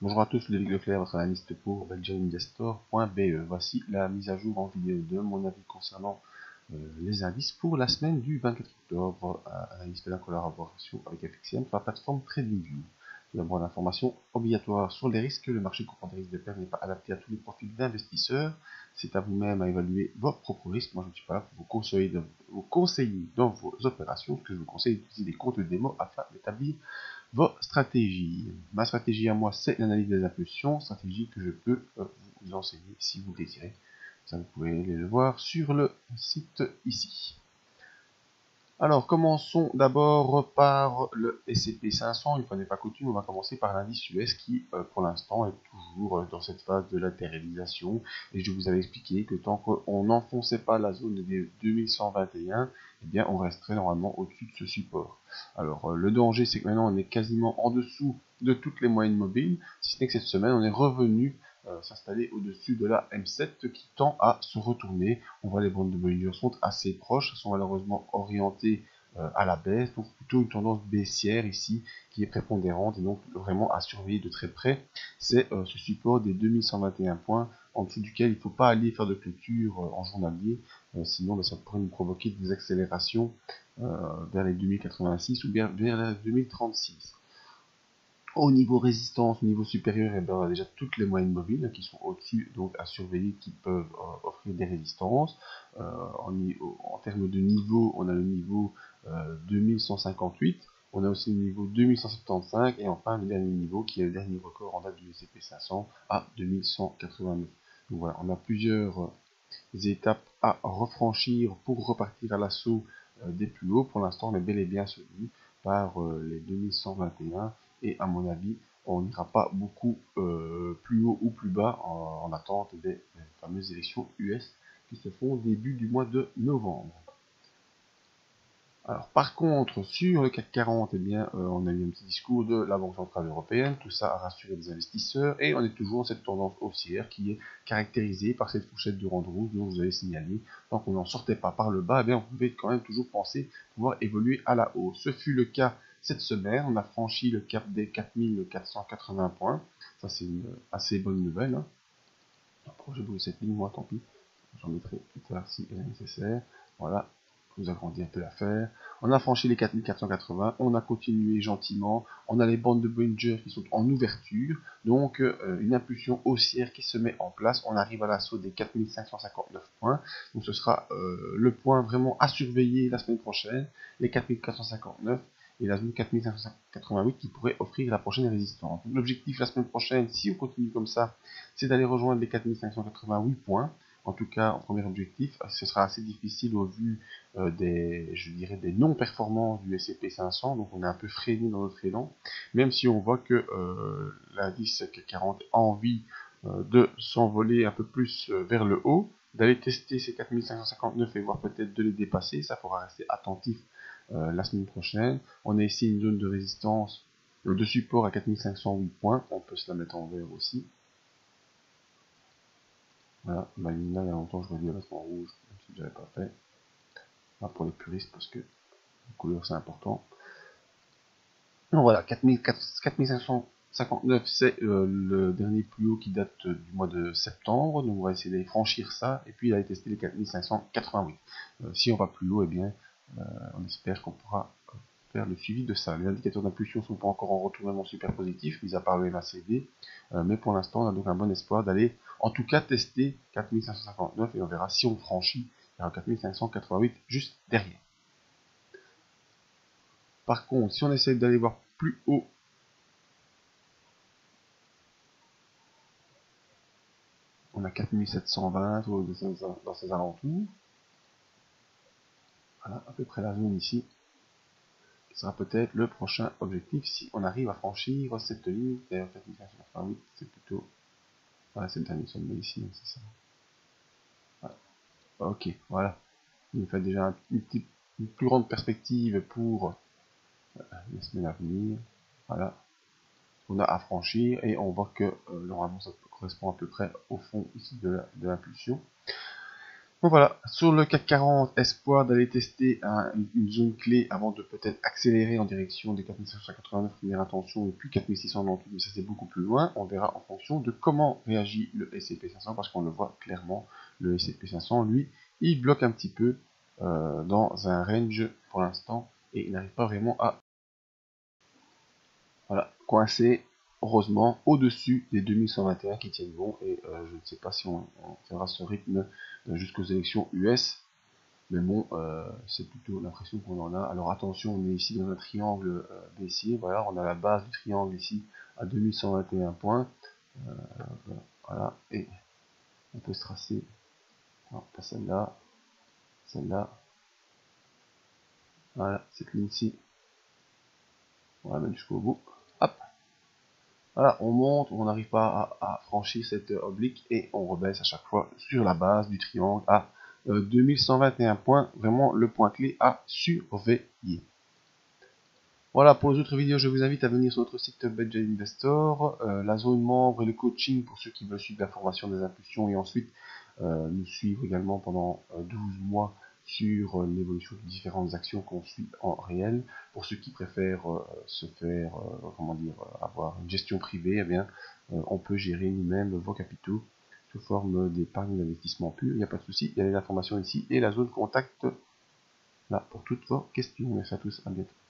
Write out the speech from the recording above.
Bonjour à tous, Ludovic Leclerc, votre analyste pour belgianinvestor.be. Voici la mise à jour en vidéo de mon avis concernant les indices pour la semaine du 24 octobre, analyse de la collaboration avec FXM sur la plateforme TradingView. Tout d'abord, l'information obligatoire sur les risques. Le marché comprend des risques de perte n'est pas adapté à tous les profils d'investisseurs. C'est à vous-même à évaluer vos propres risques. Moi, je ne suis pas là pour vous conseiller dans vos opérations. Ce que je vous conseille d'utiliser des comptes de démo afin d'établir vos stratégies. Ma stratégie à moi, c'est l'analyse des impulsions, stratégie que je peux vous enseigner si vous le désirez. Ça, vous pouvez aller le voir sur le site ici. Alors, commençons d'abord par le S&P 500. Une fois n'est pas coutume, on va commencer par l'indice US qui, pour l'instant, est toujours dans cette phase de latéralisation. Et je vous avais expliqué que tant qu'on n'enfonçait pas la zone des 2121, eh bien, on resterait normalement au-dessus de ce support. Alors, le danger, c'est que maintenant, on est quasiment en dessous de toutes les moyennes mobiles, si ce n'est que cette semaine, on est revenu s'installer au-dessus de la M7 qui tend à se retourner. On voit les bandes de Bollinger sont assez proches, elles sont malheureusement orientées à la baisse, donc plutôt une tendance baissière ici qui est prépondérante et donc vraiment à surveiller de très près. C'est ce support des 2121 points en dessous duquel il ne faut pas aller faire de clôture en journalier, sinon ça pourrait nous provoquer des accélérations vers les 2086 ou bien vers les 2036. Au niveau résistance, au niveau supérieur, eh bien, on a déjà toutes les moyennes mobiles qui sont au-dessus, donc à surveiller, qui peuvent offrir des résistances. En termes de niveau, on a le niveau 2158, on a aussi le niveau 2175, et enfin le dernier niveau qui est le dernier record en date du S&P 500 à 2189. Donc voilà, on a plusieurs étapes à refranchir pour repartir à l'assaut des plus hauts. Pour l'instant, on est bel et bien soutenu par les 2121 et à mon avis, on n'ira pas beaucoup plus haut ou plus bas en attente des fameuses élections US qui se font au début du mois de novembre. Alors, par contre, sur le CAC 40, eh bien, on a eu un petit discours de la Banque Centrale Européenne, tout ça a rassuré les investisseurs, et on est toujours dans cette tendance haussière qui est caractérisée par cette fourchette de rente rouge dont je vous avais signalé. Tant qu'on n'en sortait pas par le bas, eh bien, on pouvait quand même toujours penser pouvoir évoluer à la hausse. Ce fut le cas cette semaine, on a franchi le cap des 4480 points, ça c'est une assez bonne nouvelle. Hein. Après, j'ai bougé cette ligne, moi tant pis, j'en mettrai plus tard si nécessaire. Voilà, vous agrandis un peu l'affaire. On a franchi les 4480, on a continué gentiment, on a les bandes de Bollinger qui sont en ouverture, donc une impulsion haussière qui se met en place, on arrive à l'assaut des 4559 points, donc ce sera le point vraiment à surveiller la semaine prochaine, les 4459, et la zone 4588 qui pourrait offrir la prochaine résistance. L'objectif la semaine prochaine, si on continue comme ça, c'est d'aller rejoindre les 4588 points. En tout cas, en premier objectif, ce sera assez difficile au vu des non-performances du S&P 500, donc on est un peu freiné dans notre élan, même si on voit que l'indice CAC 40 a envie de s'envoler un peu plus vers le haut, d'aller tester ces 4559 et voir peut-être de les dépasser, ça faudra rester attentif la semaine prochaine. On a ici une zone de résistance, de support à 4508 points, on peut se la mettre en vert aussi. Voilà, ma ligne là, il y a longtemps, je dû la mettre en rouge, même si je n'avais pas fait. Là, pour les puristes, parce que la couleur c'est important. Donc voilà, 4559, c'est le dernier plus haut qui date du mois de septembre. Donc on va essayer d'aller franchir ça, et puis d'aller tester les 4588. Si on va plus haut, eh bien, on espère qu'on pourra faire le suivi de ça. Les indicateurs d'impulsion ne sont pas encore en retournement super positif, mis à part le MACD, mais pour l'instant, on a donc un bon espoir d'aller, en tout cas, tester 4559, et on verra si on franchit, il y aura 4588 juste derrière. Par contre, si on essaie d'aller voir plus haut, on a 4720 dans ces alentours. Voilà, à peu près la zone ici. Qui sera peut-être le prochain objectif si on arrive à franchir cette ligne. D'ailleurs, 4588, c'est plutôt... Voilà, c'est le dernier sommet ici, c'est ça. Voilà. Ok, voilà. Il nous fait déjà une plus grande perspective pour les semaines à venir. Voilà. On a à franchir et on voit que normalement ça correspond à peu près au fond ici de l'impulsion. Donc voilà, sur le CAC 40, espoir d'aller tester une zone clé avant de peut-être accélérer en direction des 4589 première intention et puis 4698, mais ça c'est beaucoup plus loin. On verra en fonction de comment réagit le S&P 500 parce qu'on le voit clairement, le S&P 500 lui, il bloque un petit peu dans un range pour l'instant et il n'arrive pas vraiment à coincer heureusement au-dessus des 2121 qui tiennent bon et je ne sais pas si on fera ce rythme jusqu'aux élections US. Mais bon, c'est plutôt l'impression qu'on en a. Alors attention, on est ici dans un triangle baissier. Voilà, on a la base du triangle ici à 2121 points. Voilà, et on peut se tracer. Non, pas celle-là. Celle-là. Voilà, cette ligne-ci. On la met jusqu'au bout. Hop. Voilà, on monte, on n'arrive pas à franchir cette oblique et on rebaisse à chaque fois sur la base du triangle à 2121 points. Vraiment le point clé à surveiller. Voilà, pour les autres vidéos, je vous invite à venir sur notre site Budget Investor, la zone membre et le coaching pour ceux qui veulent suivre la formation des impulsions et ensuite nous suivre également pendant 12 mois sur l'évolution de différentes actions qu'on suit en réel. Pour ceux qui préfèrent se faire, comment dire, avoir une gestion privée, eh bien, on peut gérer nous-mêmes vos capitaux sous forme d'épargne d'investissement pur. Il n'y a pas de souci, il y a les informations ici et la zone contact là pour toutes vos questions. Merci à tous, à bientôt.